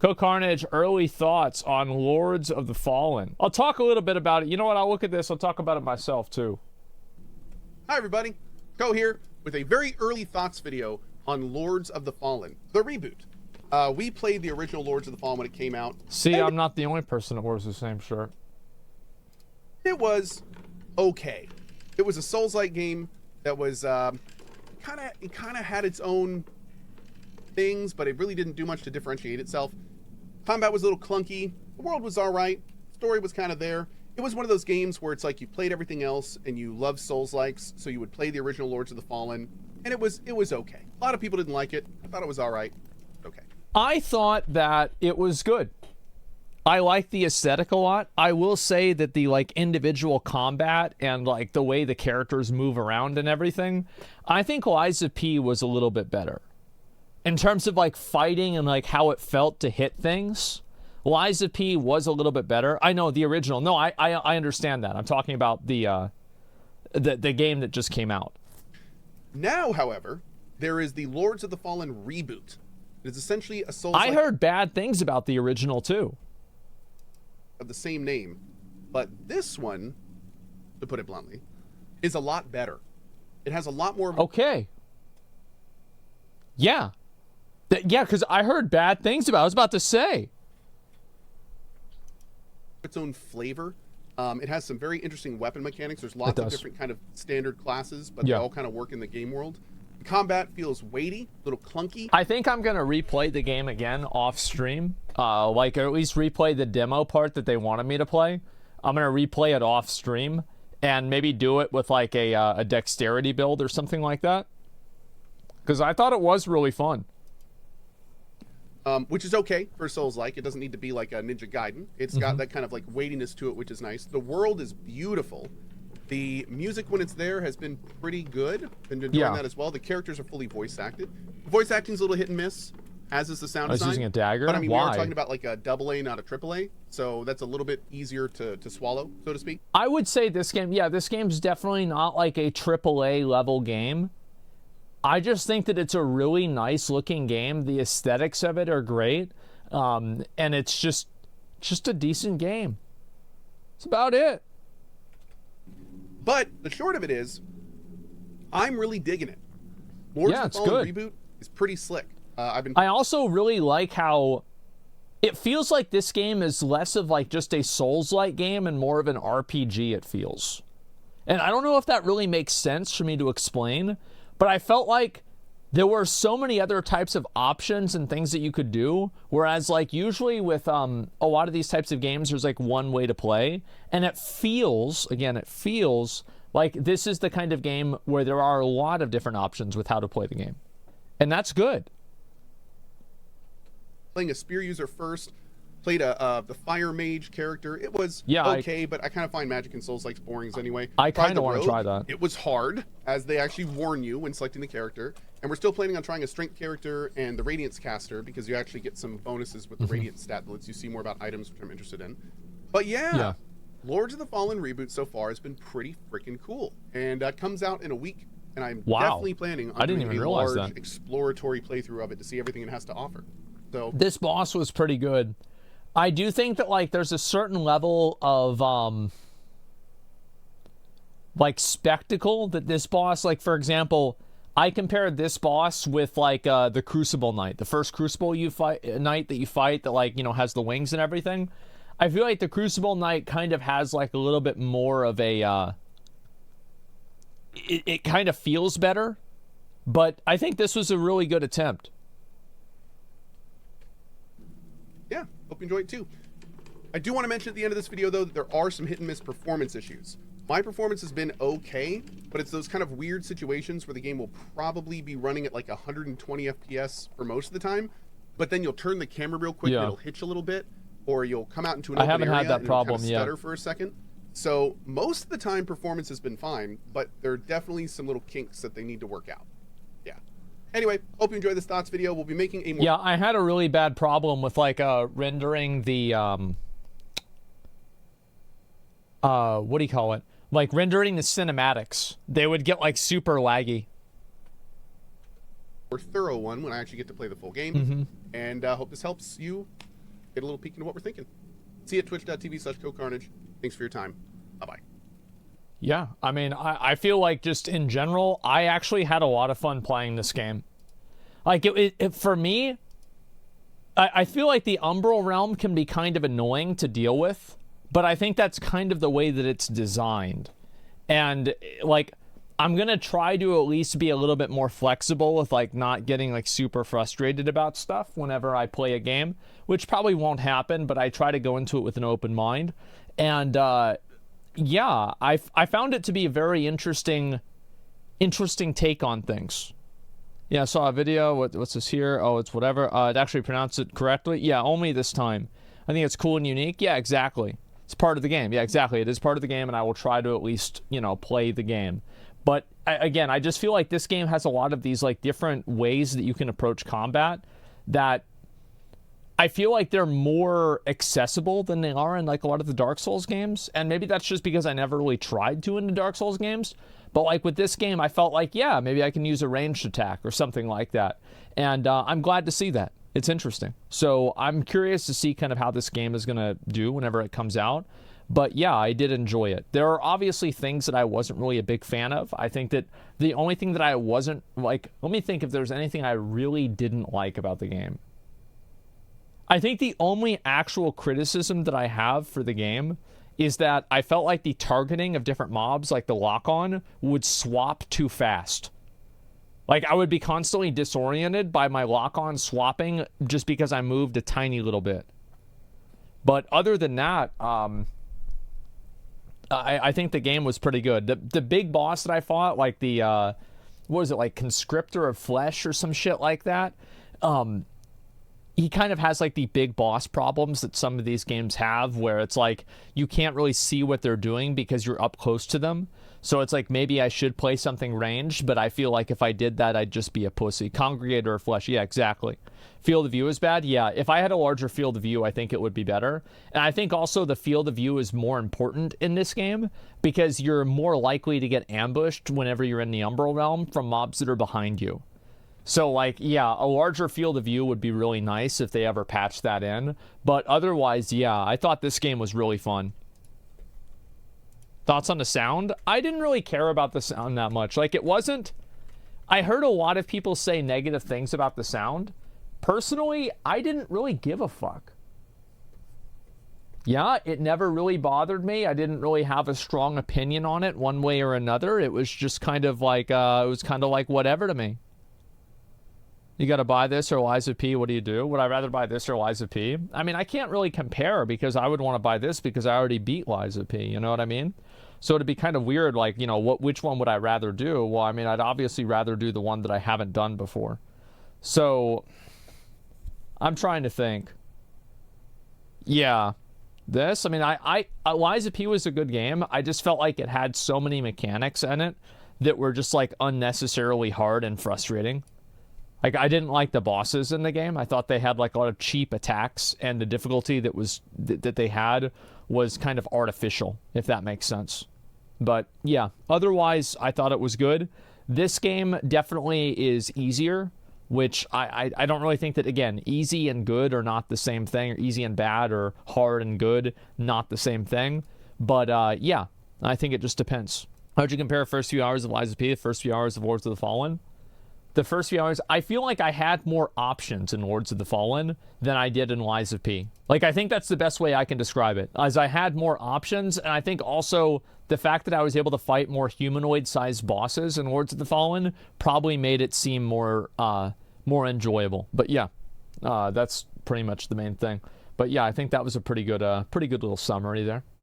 Co-Carnage, early thoughts on Lords of the Fallen. I'll talk a little bit about it. You know what? I'll look at this. I'll talk about it myself, too. Hi, everybody. Co here with a very early thoughts video on Lords of the Fallen, the reboot. We played the original Lords of the Fallen when it came out. See, I'm not the only person that wears the same shirt. It was okay. It was a Souls-like game that was kind of had its own things, but it really didn't do much to differentiate itself. Combat was a little clunky. The world was all right. Story was kind of there. It was one of those games where it's like you played everything else and you love Souls-likes, so you would play the original Lords of the Fallen, and it was okay. A lot of people didn't like it. I thought it was all right. Okay. I thought that it was good. I like the aesthetic a lot. I will say that the like individual combat and like the way the characters move around and everything, I think Liza P was a little bit better. In terms of like fighting and like how it felt to hit things, Liza P was a little bit better. I know the original. No, I understand that. I'm talking about the game that just came out. Now, however, there is the Lords of the Fallen reboot. It is essentially a Souls. I heard bad things about the original too. Of the same name, but this one, to put it bluntly, is a lot better. It has a lot more. Okay. Yeah. Yeah, because I heard bad things about it. I was about to say. Its own flavor. It has some very interesting weapon mechanics. There's lots of different kind of standard classes, but they all kind of work in the game world. The combat feels weighty, a little clunky. I think I'm going to replay the game again off stream. Like, or at least replay the demo part that they wanted me to play. I'm going to replay it off stream and maybe do it with like a dexterity build or something like that. Because I thought it was really fun. Which is okay for Souls-like. It doesn't need to be like a Ninja Gaiden. It's got that kind of like weightiness to it, which is nice. The world is beautiful. The music, when it's there, has been pretty good. Been enjoying that as well. The characters are fully voice acted. The voice acting's a little hit and miss, as is the sound design. I was using a dagger? But I mean, Why? we are talking about like a AA, not a AAA, so that's a little bit easier to swallow, so to speak. I would say this game, this game's definitely not like a AAA level game. I just think that it's a really nice looking game. The aesthetics of it are great. And it's just a decent game. That's about it. But the short of it is, I'm really digging it. Lords of the Fallen reboot is pretty slick. I also really like how it feels like this game is less of like just a Souls-like game and more of an RPG, it feels. And I don't know if that really makes sense for me to explain, but I felt like there were so many other types of options and things that you could do, whereas like usually with a lot of these types of games, there's like one way to play, and it feels like this is the kind of game where there are a lot of different options with how to play the game, and that's good. Playing a spear user first, played the fire mage character. It was okay, but I kind of find magic and Souls like boring anyway. I kind of want to try that. It was hard, as they actually warn you when selecting the character. And we're still planning on trying a strength character and the Radiance caster, because you actually get some bonuses with the Radiance stat that lets you see more about items, which I'm interested in. But yeah, Lords of the Fallen reboot so far has been pretty freaking cool. And comes out in a week, and I'm definitely planning on doing a large exploratory playthrough of it to see everything it has to offer. So this boss was pretty good. I do think that like there's a certain level of like spectacle that this boss, like for example, I compared this boss with like the Crucible Knight, the first Crucible Knight that you fight that like, you know, has the wings and everything. I feel like the Crucible Knight kind of has like a little bit more of a it kind of feels better, but I think this was a really good attempt. Yeah, hope you enjoy it too. I do want to mention at the end of this video, though, that there are some hit and miss performance issues. My performance has been okay, but it's those kind of weird situations where the game will probably be running at like 120 FPS for most of the time, but then you'll turn the camera real quick and it'll hitch a little bit, or you'll come out into an open area had that and problem kind of stutter for a second. So most of the time, performance has been fine, but there are definitely some little kinks that they need to work out. Yeah. Anyway, hope you enjoyed this thoughts video. We'll be making a more... Yeah, I had a really bad problem with like rendering the what do you call it? Like rendering the cinematics. They would get like super laggy. More thorough one when I actually get to play the full game. And hope this helps you get a little peek into what we're thinking. See you at twitch.tv/CoCarnage. Thanks for your time. Bye-bye. Yeah, I mean, I feel like just in general, I actually had a lot of fun playing this game. Like, for me, I feel like the Umbral Realm can be kind of annoying to deal with, but I think that's kind of the way that it's designed. And, like, I'm going to try to at least be a little bit more flexible with, like, not getting, like, super frustrated about stuff whenever I play a game, which probably won't happen, but I try to go into it with an open mind. And, yeah, I found it to be a very interesting take on things. Yeah, I saw a video. What's this here? Oh, it's whatever. It actually pronounced it correctly. Yeah, only this time. I think it's cool and unique. Yeah, exactly. It's part of the game. Yeah, exactly. It is part of the game, and I will try to at least, play the game. But, again, I just feel like this game has a lot of these, like, different ways that you can approach combat that I feel like they're more accessible than they are in, like, a lot of the Dark Souls games. And maybe that's just because I never really tried to in the Dark Souls games. But, like, with this game, I felt like, yeah, maybe I can use a ranged attack or something like that. And I'm glad to see that. It's interesting. So I'm curious to see kind of how this game is going to do whenever it comes out. But, yeah, I did enjoy it. There are obviously things that I wasn't really a big fan of. I think that the only thing that I wasn't, like, let me think if there's anything I really didn't like about the game. I think the only actual criticism that I have for the game is that I felt like the targeting of different mobs, like the lock-on, would swap too fast. Like, I would be constantly disoriented by my lock-on swapping just because I moved a tiny little bit. But other than that, I think the game was pretty good. The big boss that I fought, like the, what was it, like Conscriptor of Flesh or some shit like that, he kind of has like the big boss problems that some of these games have, where it's like you can't really see what they're doing because you're up close to them. So it's like maybe I should play something ranged, but I feel like if I did that, I'd just be a pussy. Congregator of Flesh, yeah, exactly. Field of view is bad? Yeah, if I had a larger field of view, I think it would be better. And I think also the field of view is more important in this game because you're more likely to get ambushed whenever you're in the Umbral Realm from mobs that are behind you. So, like, yeah, a larger field of view would be really nice if they ever patched that in. But otherwise, yeah, I thought this game was really fun. Thoughts on the sound? I didn't really care about the sound that much. Like, it wasn't... I heard a lot of people say negative things about the sound. Personally, I didn't really give a fuck. Yeah, it never really bothered me. I didn't really have a strong opinion on it one way or another. It was just kind of like, whatever to me. You gotta buy this or Liza P, what do you do? Would I rather buy this or Liza P? I mean, I can't really compare because I would want to buy this because I already beat Liza P, you know what I mean? So it'd be kind of weird, like, which one would I rather do? Well, I mean, I'd obviously rather do the one that I haven't done before. So, I'm trying to think. Yeah. This, I mean, Liza P was a good game. I just felt like it had so many mechanics in it that were just, like, unnecessarily hard and frustrating. Like, I didn't like the bosses in the game. I thought they had, like, a lot of cheap attacks, and the difficulty that they had was kind of artificial, if that makes sense. But, yeah, otherwise, I thought it was good. This game definitely is easier, which I don't really think that, again, easy and good are not the same thing, or easy and bad, or hard and good, not the same thing. But, yeah, I think it just depends. How'd you compare first few hours of Liza P to the first few hours of Lords of the Fallen? The first few hours, I feel like I had more options in Lords of the Fallen than I did in Liza P. Like, I think that's the best way I can describe it, as I had more options, and I think also the fact that I was able to fight more humanoid-sized bosses in Lords of the Fallen probably made it seem more enjoyable. But yeah, that's pretty much the main thing. But yeah, I think that was a pretty good little summary there.